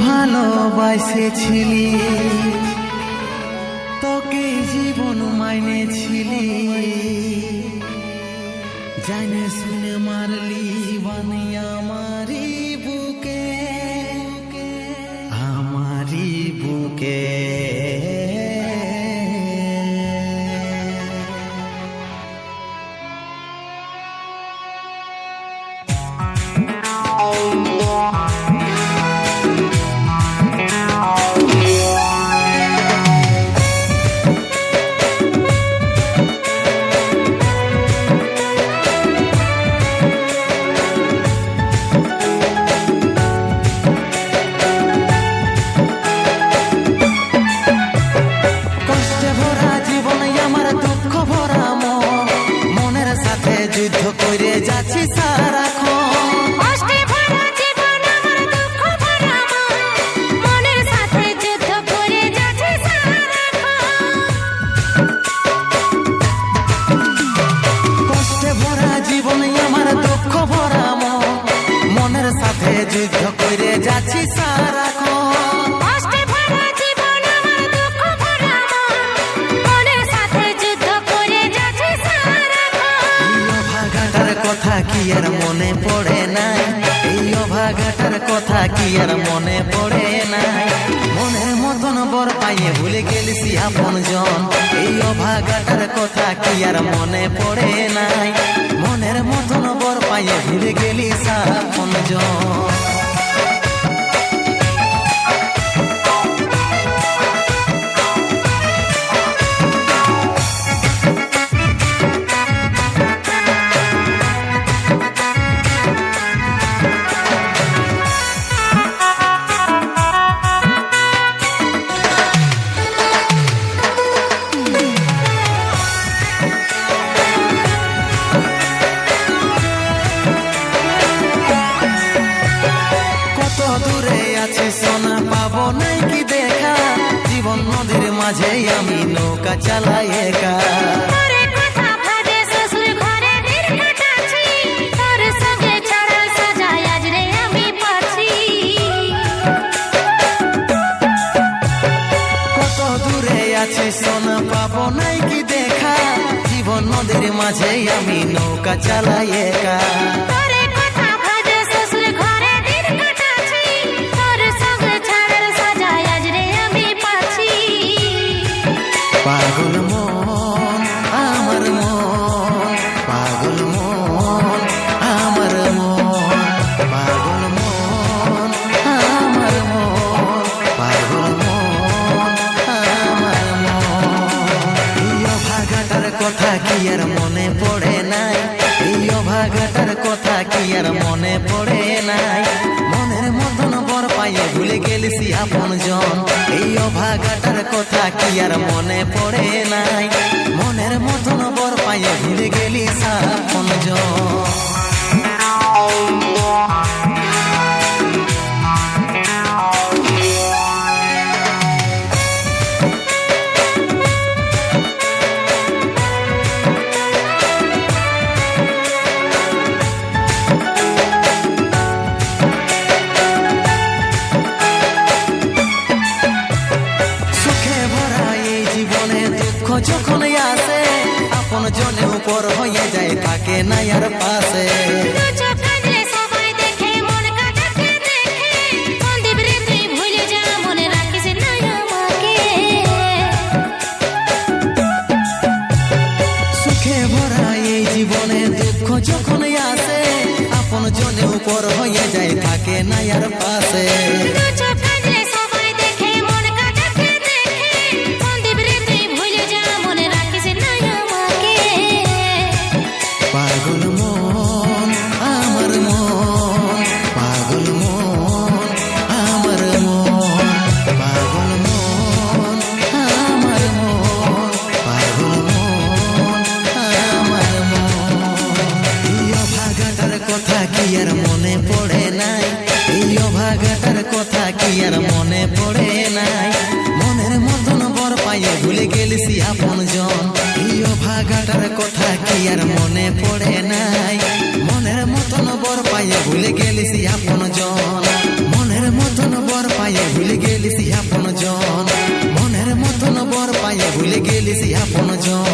ভালোবাসেছিলি, তোকে জীবন মাইনেছিলি, জানে শুনে মারলি বানি আমারি বুকে, আমারি বুকে। যুদ্ধ করে যাচ্ছি সারাক্ষণ, কষ্টে ভরা জীবন আমার দুঃখ ভরা মনের সাথে যুদ্ধ করে যাচ্ছি সারাক্ষণ। কষ্টে ভরা জীবন আমার দুঃখ ভরা মনের সাথে যুদ্ধ করে যাচ্ছি সারাক্ষণ। কষ্টে ভরা জীবন আমার দুঃখ ভরা মনের সাথে যুদ্ধ করে যাচ্ছি সারাক্ষণ। অভাগাটার কথা কি আর মনে পড়ে নাই, এই অভাগাটার কথা কি আর মনে পড়ে নাই। মনের মতন বর পাইয়ে ভুলে গেলিসি আপন জন, এই অভাগাটার কথা কি আর মনে পড়ে নাই। মনের মতন বর পাইয়ে ভুলে গেলিস আপন জন। সোনা পাবো নাই কি দেখা, জীবন নদীর মাঝে আমি নৌকা চালাই একা। কত দূরে আছি সোনা পাবো নাই কি দেখা, জীবন নদীর মাঝে আমি নৌকা চালাই একা। পাগল মন আমার মন, পাগল মন আমার মন, পাগল মন আমার মন, পাগল মন আমার মন। এই অভাগাটার কথা কি আর মনে পড়ে নাই, এই অভাগাটার কথা কি আর মনে পড়ে নাই। মনের মতন বর পাইয়ে ভুলে গেলিসি আপন জন, এই অভাগাটার কথা কি আর মনে পড়ে নাই। মনের মতন বর পাইয়ে ভুলে গেলিস আপন জন। যখন আসে আপন জনে উপর হয়ে যায়, থাকে না আর পাশে। সুখে ভরা এই জীবনে দুঃখ যখন আসে, আপন জনে উপর হয়ে যায়, থাকে না আর পাশে। পাগল মন আমার মন, পাগল মন আমার মন, পাগল মন আমার মন, পাগল মন আমার মন। এই অভাগাটার কথা কি আর মনে পড়ে নাই, এই অভাগাটার কথা কি আর মনে পড়ে নাই। মনের মতন বর পাইয়ে ভুলে গেলিসি আপন জন, এই অভাগাটার কথা কি আর মনে পড়ে নাই। মনের মতন বর পাইয়ে ভুলে গেলিসি আপন জন, মনের মতন বর পাইয়ে মিলিছি আপন জন